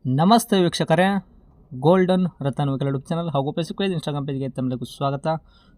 ನಮಸ್ತೆ ವೀಕ್ಷಕರೇ, golden Ratan vehicle YouTube channel ಹಾಗೂ ಫೇಸ್ಬುಕ್ ಪೇಜ್, ಇನ್ಸ್ಟಾಗ್ರಾಮ್ ಪೇಜ್ಗೆ ತಮ್ಮಲ್ಲಿಗೂ ಸ್ವಾಗತ.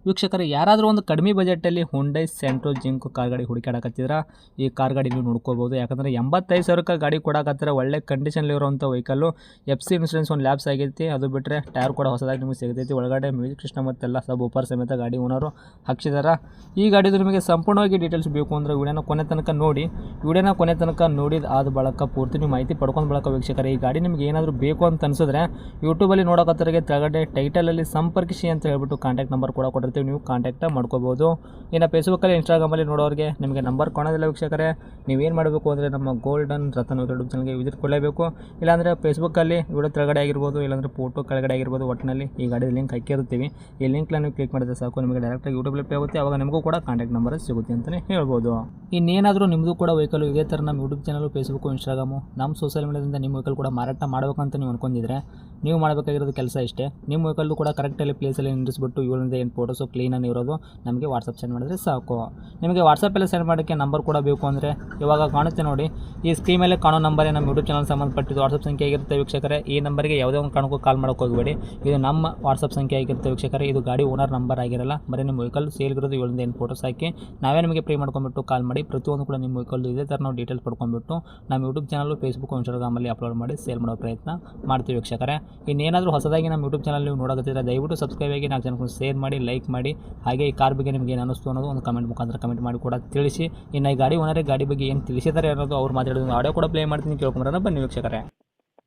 ವೀಕ್ಷಕರೇ, ಯಾರಾದರೂ ಒಂದು ಕಡಿಮೆ ಬಜೆಟಲ್ಲಿ ಹುಂಡೈ ಸೆಂಟ್ರೋ ಜಿಂಕ್ ಕಾರ್ ಗಾಡಿ ಹುಡುಕಾಡಕತ್ತಿದ್ರೆ ಈ ಕಾರ್ ಗಾಡಿ ನೀವು ನೋಡ್ಕೋಬೋದು. ಯಾಕಂದರೆ 85,000 ಗಾಡಿ ಕೊಡಕತ್ತಿರ ಒಳ್ಳೆ ಕಂಡೀಷನ್ಲಿರುವಂಥ ವೆಹಿಕಲ್ಲು. FC ಇನ್ಸೂರೆನ್ಸ್ ಒಂದು ಲ್ಯಾಬ್ಸ್ ಆಗೈತಿ, ಅದು ಬಿಟ್ಟರೆ ಟೈರ್ ಕೂಡ ಹೊಸದಾಗಿ ನಿಮಗೆ ಸಿಗ್ತೈತಿ. ಒಳಗಡೆ ಮ್ಯೂಸಿಕ್ ಸಿಸ್ಟಮ್ ಮತ್ತೆಲ್ಲ ಸಬ್ ಊಪರ್ ಸಮೇತ ಗಾಡಿ ಓನರು ಹಾಕ್ಸಿದಾರೆ. ಈ ಗಾಡಿದು ನಿಮಗೆ ಸಂಪೂರ್ಣವಾಗಿ ಡೀಟೇಲ್ಸ್ ಬೇಕು ಅಂದರೆ ವಿಡಿಯೋನ ಕೊನೆ ತನಕ ನೋಡಿ. ವಿಡಿಯೋನ ಕೊನೆ ತನಕ ನೋಡಿದ ಆದ ಬಳಕ ಪೂರ್ತಿ ನೀವು ಮಾಹಿತಿ ಪಡ್ಕೊಂಡು ಬಳಕ ವೀಕ್ಷಕರೇ, ಈ ಗಾಡಿ ನಿಮಗೆ ಏನಾದರೂ ಬೇಕು ಅಂತ ಅನಿಸಿದ್ರೆ ಯೂಟ್ಯೂಬಲ್ಲಿ ನೋಡೋಕತ್ತರಿಗೆ ಕೆಳಗಡೆ ಟೈಟಲಲ್ಲಿ ಸಂಪರ್ಕಿಸಿ ಅಂತ ಹೇಳ್ಬಿಟ್ಟು ಕಾಂಟ್ಯಾಕ್ಟ್ ನಂಬರ್ ಕೂಡ ಕೊಟ್ಟಿರ್ತೀವಿ, ನೀವು ಕಾಂಟ್ಯಾಕ್ಟ್ ಮಾಡ್ಕೋಬೋದು. ಇನ್ನು ಫೇಸ್ಬುಕ್ಕಲ್ಲಿ, ಇನ್ಸ್ಟಾಗ್ರಾಮಲ್ಲಿ ನೋಡೋರಿಗೆ ನಿಮಗೆ ನಂಬರ್ ಕೊಡೋದಿಲ್ಲ ವೀಕ್ಷಕರೇ. ನೀವೇನು ಮಾಡಬೇಕು ಅಂದರೆ ನಮ್ಮ ಗೋಲ್ಡನ್ ರತನ್ ಯೂಟ್ಯೂಬ್ ಚಾನಲ್ಗೆ ವಿಸಿಟ್ ಕೊಡಲೇಬೇಕು. ಇಲ್ಲಾಂದರೆ ಫೇಸ್ಬುಕ್ಕಲ್ಲಿ ವಿಡಿಯೋ ಕೆಳಗಡೆ ಆಗಿರ್ಬೋದು, ಇಲ್ಲಾಂದರೆ ಫೋಟೋ ಕೆಳಗಡೆ ಆಗಿರ್ಬೋದು, ಒಟ್ಟಿನಲ್ಲಿ ಈ ಗಾಡಿ ಲಿಂಕ್ ಹಾಕಿರ್ತೀವಿ. ಈ ಲಿಂಕ್ನ ನೀವು ಕ್ಲಿಕ್ ಮಾಡಿದ್ರೆ ಸಾಕು, ನಿಮಗೆ ಡೈರೆಕ್ಟಾಗಿ ಯೂಟ್ಯೂಬಲ್ಲಿ ಪೇ ಆಗುತ್ತೆ. ಆವಾಗ ನಿಮಗೂ ಕೂಡ ಕಾಂಟ್ಯಾಕ್ಟ್ ನಂಬರ್ ಸಿಗುತ್ತೆ ಅಂತಲೇ ಹೇಳ್ಬೋದು. ಇನ್ನೇನಾದರೂ ನಿಮ್ಮದು ಕೂಡ ವೆಹಿಕಲ್ ಇದೇ ಥರ ನಮ್ಮ ಯೂಟ್ಯೂಬ್ ಚಾನಲ್, ಫೇಸ್ಬುಕ್ಕು, ಇನ್ಸ್ಟಾಗ್ರಾಮು, ನಮ್ಮ ಸೋಷಿಯಲ್ ಮೀಡಿಯಾದಿಂದ ನಿಮ್ಮ ವೆಹಿಕಲ್ ಕೂಡ ಮಾರಾಟ ಮಾಡಬೇಕಂತ ನೀವು ಅನ್ಕೊಂಡಿದ್ರೆ ನೀವು ಮಾಡಬೇಕಾಗಿರೋದು ಕೆಲಸ ಇಷ್ಟೇ. ನಿಮ್ಮ ವೆಹಿಕಲ್ಲು ಕೂಡ ಕರೆಕ್ಟಲ್ಲಿ ಪ್ಲೇಸಲ್ಲಿ ನಿಲ್ಲಿಸ್ಬಿಟ್ಟು 7-8 ಫೋಟೋಸು ಕ್ಲೀನಾಗಿ ಇರೋದು ನಮಗೆ ವಾಟ್ಸಪ್ ಸೆಂಡ್ ಮಾಡಿದ್ರೆ ಸಾಕು. ನಿಮಗೆ ವಾಟ್ಸಪ್ಪಲ್ಲಿ ಸೆಂಡ್ ಮಾಡೋಕ್ಕೆ ನಂಬರ್ ಕೂಡ ಬೇಕು ಅಂದರೆ ಇವಾಗ ಕಾಣುತ್ತೆ ನೋಡಿ, ಈ ಸ್ಕ್ರೀನ್ ಮೇಲೆ ಕಾಣೋ ನಂಬರೇ ನಮ್ಮ ಯೂಟ್ಯೂಬ್ ಚಾನಲ್ ಸಂಬಂಧಪಟ್ಟಿದ್ದು ವಾಟ್ಸಪ್ ಸಂಖ್ಯೆ ಆಗಿರುತ್ತೆ ವೀಕ್ಷಕರೇ. ಈ ನಂಬರ್ಗೆ ಯಾವುದೇ ಒಂದು ಕಾರಣಕ್ಕೂ ಕಾಲ್ ಮಾಡೋಕ್ಕೆ ಹೋಗಬೇಡಿ, ಇದು ನಮ್ಮ ವಾಟ್ಸಪ್ ಸಂಖ್ಯೆ ಆಗಿರುತ್ತೆ ವೀಕ್ಷಕರೇ. ಇದು ಗಾಡಿ ಓನರ್ ನಂಬರ್ ಆಗಿರಲ್ಲ, ಬರೀ ನಿಮ್ಮ ವೆಹಿಕಲ್ ಸೇಲ್ಗಿರೋದು 7-8 ಫೋಟೋಸ್ ಹಾಕಿ ನಾವೇ ನಿಮಗೆ ಪ್ರೀ ಮಾಡ್ಕೊಂಡ್ಬಿಟ್ಟು ಕಾಲ್ ಮಾಡಿ ಪ್ರತಿಯೊಂದು ಕೂಡ ನಿಮ್ಮ ವೆಹಿಕಲ್ ಇದೇ ಥರ ನಾವು ಡೀಟೇಲ್ಸ್ ಪಡ್ಕೊಂಡ್ಬಿಟ್ಟು ನಮ್ಮ ಯೂಟ್ಯೂಬ್ ಚಾನಲ್, ಫೇಸ್ಬುಕ್, ಇನ್ಸ್ಟಾಗ್ರಾಮಲ್ಲಿ ಅಪ್ಲೋಡ್ ಮಾಡಿ ಸೇಲ್ ಮಾಡೋ ಪ್ರಯತ್ನ ಮಾಡ್ತೀವಿ ವೀಕ್ಷಕರೇ. ಇನ್ನೇನಾದರೂ ಹೊಸದಾಗಿ ನಮ್ಮ ಯೂಟ್ಯೂಬ್ ಚಾನಲ್ ನೀವು ನೋಡೋತ್ತಿದ್ರೆ ದಯವಿಟ್ಟು ಸಬ್ಸ್ಕ್ರೈಬ್ ಆಗಿ, 4 ಜನಕ್ಕೆ ಶೇರ್ ಮಾಡಿ, ಲೈಕ್ ಮಾಡಿ. ಹಾಗೆ ಈ ಕಾರ್ ಬಗ್ಗೆ ನಿಮಗೆ ಏನು ಅನ್ನಿಸ್ತು ಅನ್ನೋದು ಒಂದು ಕಮೆಂಟ್ ಮುಖಾಂತರ ಕಮೆಂಟ್ ಮಾಡಿ ಕೂಡ ತಿಳಿಸಿ. ಇನ್ನು ಈ ಗಾಡಿ ಓನರೇ ಗಾಡಿ ಬಗ್ಗೆ ಏನು ತಿಳಿಸಿದ್ದಾರೆ ಅನ್ನೋದು ಅವ್ರು ಮಾತಾಡೋದು ಆಡಿಯೋ ಕೂಡ ಪ್ಲೇ ಮಾಡ್ತೀನಿ, ಕೇಳ್ಕೊಂಬರೋಣ ಬನ್ನಿ ವೀಕ್ಷಕರೇ.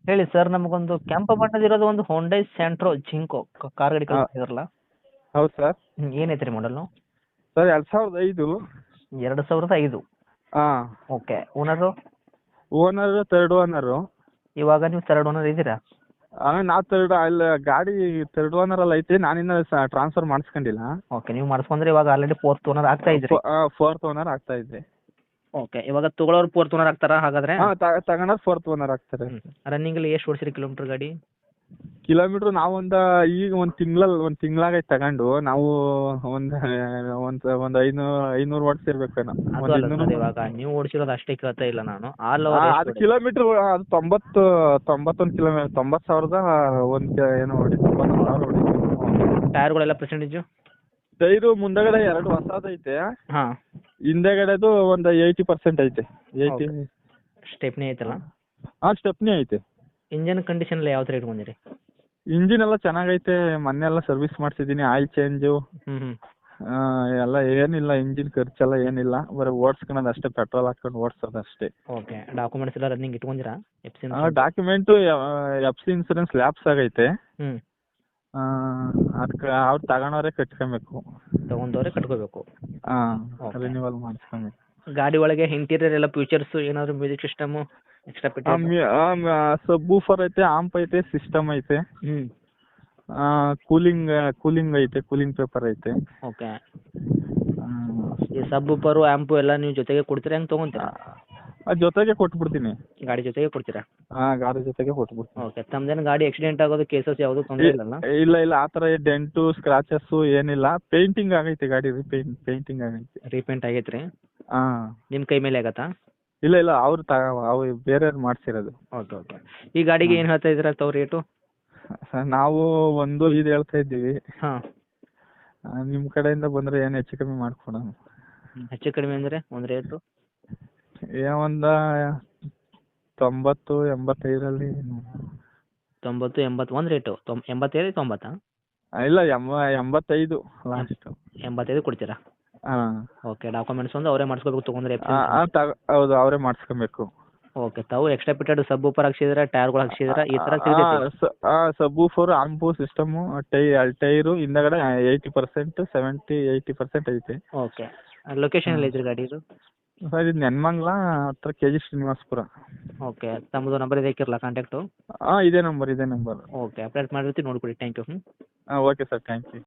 ಹೇಳಿ ಸರ್, ನಮಗೊಂದು ಕೆಂಪು ಬಣ್ಣದಿರೋದು ಒಂದು ಹೊಂಡೈ ಸೆಂಟ್ರೋ ಜಿಂಕೋ ಕಾರ್ ಗಾಡಿ ಕಳಿಸಿದ್ರಲ್ಲ. ಹೌದು ಸರ್. ಏನೈತೆ ರೀ ಮಾಡಲು? ಸರ್ 2005. 2005. ಹಾಂ. Okay. Owner? Owner third owner. ಇವಾಗ ನೀವು ಥರ್ಡ್ ಓನರ್ ಇದ್ದೀರಾ? ನಾವು ಥರ್ಡ್ ಅಲ್ಲಿ ಗಾಡಿ ಥರ್ಡ್ ಓನರಲ್ಲಿ ಐತಿ, ನಾನಿನ್ನ ಟ್ರಾನ್ಸ್ಫರ್ ಮಾಡಿಸ್ಕೊಂಡಿಲ್ಲ. ಓಕೆ, ನೀವು ಮಾಡಿಸ್ಕೊಂಡ್ರೆ ಇವಾಗ ಆಲ್ರೆಡಿ ಫೋರ್ತ್ ಓನರ್ ಆಗ್ತಾ ಇದ್ರಿ. ಫೋರ್ತ್ ಓನರ್ ಆಗ್ತಾ ಇದ್ದೆ. ಓಕೆ, ಇವಾಗ ತಗೊಳ್ಳೋರು ಫೋರ್ತ್ ಓನರ್ ಆಗ್ತಾರಾ ಹಾಗಾದ್ರೆ? ಹಾಂ, ತಗೊಂಡ್ರೆ ಫೋರ್ತ್ ಓನರ್ ಆಗ್ತಾರೆ. ರನ್ನಿಂಗಲ್ಲಿ ಎಷ್ಟು ಓಡಿಸಿರಿ ಕಿಲೋಮೀಟರ್ ಗಾಡಿ? ಕಿಲೋಮೀಟ್ರ್ ನಾವೊಂದು ಈಗ ಒಂದು ತಿಂಗಳಾಗೈತೆ ತಗೊಂಡು. ನಾವು ಒಂದು 500 ಓಡಿಸಿರ್ಬೇಕು ನಾವು. ಅದು ಅಲ್ಲ ಸರ್, ಇವಾಗ ನೀವು ಓಡಿಸಿರೋದು ಅಷ್ಟೇ ಕೇಳ್ತಾ ಇಲ್ಲ ನಾನು. ಅದು ಕಿಲೋಮೀಟ್ರ್ ಅದು 91 ಕಿಲೋಮೀಟರ್, 90,000 ಏನೋ ಹೊಡಿ 90,000 ಹೊಡಿ. ಟೈರ್ಗಳೆಲ್ಲ ಪರ್ಸೆಂಟೇಜು? ಟೈರು ಮುಂದಗಡೆ 2 ಹೊಸದೈತೆ, ಹಾಂ. ಹಿಂದೆಗಡೆದು ಒಂದು 80% ಐತೆ. 80. ಸ್ಟೆಪ್ನಿ ಐತಲ್ಲ? ಹಾಂ, ಸ್ಟೆಪ್ನಿ ಐತೆ. ಇಂಜನ್ ಕಂಡೀಷನ್ ಎಲ್ಲ ಯಾವ ಥರ ಇಟ್ಕೊಂಡಿರಿ? ಇಂಜಿನ್ ಎಲ್ಲ ಚೆನ್ನಾಗೈತೆ, ಮೊನ್ನೆಲ್ಲ ಸರ್ವಿಸ್ ಮಾಡಿಸಿದ್ದೀನಿ, ಆಯಿಲ್ ಚೇಂಜು ಎಲ್ಲ ಏನಿಲ್ಲ. ಇಂಜಿನ್ ಖರ್ಚೆಲ್ಲ ಏನಿಲ್ಲ, ಬರೀ ಓಡಿಸ್ಕೊಳೋದು ಅಷ್ಟೇ, ಪೆಟ್ರೋಲ್ ಹಾಕ್ಕೊಂಡು ಓಡಿಸೋದು ಅಷ್ಟೇ. ಓಕೆ, ಡಾಕ್ಯುಮೆಂಟ್ಸ್ ಎಲ್ಲ ರನ್ನಿಂಗ್ ಇಟ್ಕೊಂಡಿರಾ? ಡಾಕ್ಯುಮೆಂಟು FC ಇನ್ಸೂರೆನ್ಸ್ ಲ್ಯಾಪ್ಸ್ ಆಗೈತೆ. ಹ್ಞೂ. ಅದಕ್ಕೆ ಅವ್ರು ತಗೊಂಡವ್ರೆ ಕಟ್ಕೊಬೇಕು. ತೊಗೊಂಡವ್ರೆ ಕಟ್ಕೋಬೇಕು. ಹಾಂ, Okay. ರಿನ್ಯೂವಲ್ ಮಾಡಿಸ್ಕೊಬೇಕು. ಗಾಡಿ ಒಳಗೆ ಇಂಟೀರಿಯರ್ ಎಲ್ಲ ಫೀಚರ್ಸ್ ಏನಾದ್ರು ಮ್ಯೂಸಿಕ್ ಸಿಸ್ಟಮು ಎಕ್ಸ್ಟ್ರಾ ಸಬ್ ಊಫರ್ ಐತೆ, ಆಂಪ್ ಐತೆ, ಸಿಸ್ಟಮ್ ಐತೆ, ಕೂಲಿಂಗ್ ಐತೆ, ಕೂಲಿಂಗ್ ಪೇಪರ್ ಐತೆ. ಓಕೆ. ಈ ಸಬ್ ಊಪರು ಆಂಪು ಎಲ್ಲ ನೀವು ಜೊತೆಗೆ ಕೊಡ್ತೀರಾ, ಹೆಂಗೆ ತೊಗೊಂತೀರಾ? ಜೊತೆಗೆ ಕೊಟ್ಬಿಡ್ತೀನಿ. ಗಾಡಿ ಜೊತೆಗೆ ಕೊಡ್ತೀರಾ? ಹಾಂ, ಗಾಡಿ ಜೊತೆಗೆ ಕೊಟ್ಬಿಡ್ತೀನಿ. ಓಕೆ. ತಮ್ಮದೇನು ಗಾಡಿ ಆಕ್ಸಿಡೆಂಟ್ ಆಗೋದು ಕೇಸಸ್ ಯಾವುದು ತೊಂದರೆ ಇಲ್ಲಲ್ಲ? ಇಲ್ಲ, ಆ ಥರ ಡೆಂಟು ಸ್ಕ್ರಾಚಸ್ಸು ಏನಿಲ್ಲ. ಪೇಂಟಿಂಗ್ ಆಗೈತೆ ಗಾಡಿ, ಪೇಂಟಿಂಗ್ ಆಗೈತೆ. ರೀಪೇಂಟ್ ಆಗೈತೆ ರೀ? ಹಾಂ. ನಿಮ್ಮ ಕೈ ಮೇಲೆ ಆಗತ್ತಾ? ಇಲ್ಲ, ಅವ್ರು ಬೇರೆಯವ್ರು ಮಾಡಿಸಿರೋದು. ಓಕೆ. ಈ ಗಾಡಿಗೆ ಏನು ಹೇಳ್ತಾ ಇದ್ದೀರಾ ತಾವು ರೇಟು? ನಾವು 1.5 ಹೇಳ್ತಾ ಇದ್ದೀವಿ. ಹಾಂ. ನಿಮ್ಮ ಕಡೆಯಿಂದ ಬಂದರೆ ಏನು ಹೆಚ್ಚು ಕಮ್ಮಿ ಮಾಡ್ಕೊಡೋಣ. ಹೆಚ್ಚು ಕಡಿಮೆ ಅಂದರೆ ಒಂದು ರೇಟು? ಒಂದು 90-85ರಲ್ಲಿ. 90-80 ಒಂದು ರೇಟು? 85-90? ಇಲ್ಲ, 85 ಲಾಸ್ಟು. 85 ಕೊಡ್ತೀರಾ? ಹಾಂ. ಓಕೆ. ಡಾಕ್ಯುಮೆಂಟ್ಸ್ ಒಂದು ಅವರೇ ಮಾಡಿಸ್ಕೋಬೇಕು ತೊಗೊಂಡ್ರೆ? ಹೌದು, ಅವರೇ ಮಾಡಿಸ್ಕೊಬೇಕು. ಓಕೆ. ತಾವು ಎಕ್ಸ್ಟ್ರಾ ಫಿಟೆಡ್ ಸಬ್ ಊಪರ್ ಹಾಕ್ಸಿದ್ರೆ, ಟೈರ್ಗಳು ಹಾಕ್ಸಿದ್ರೆ, ಈ ಥರ ಸಿಗುತ್ತೆ? ಸಬ್ ಊಫರ್, ಆಂಪು, ಸಿಸ್ಟಮು, ಟೈರು ಹಿಂದಗಡೆ 80%, 70-80% ಐತೆ. ಓಕೆ. ಲೊಕೇಶನ್ ಎಲ್ಲಿ ಐತ್ರಿ ಗಾಡಿದು? ಸರ್, ಇದು ನೆನ್ಮಂಗ್ಲ ಹತ್ರ KG ಶ್ರೀನಿವಾಸಪುರ. ಓಕೆ. ತಮ್ಮದು ನಂಬರ್ ಇದಕ್ಕಿರಲ್ಲ ಕಾಂಟ್ಯಾಕ್ಟು? ಹಾಂ, ಇದೇ ನಂಬರ್. ಓಕೆ. ಅಪ್ಡೇಟ್ ಮಾಡಿರ್ತೀವಿ, ನೋಡ್ಕೊಡಿ. Thank you. ಹಾಂ, ಓಕೆ ಸರ್, ಥ್ಯಾಂಕ್ ಯು.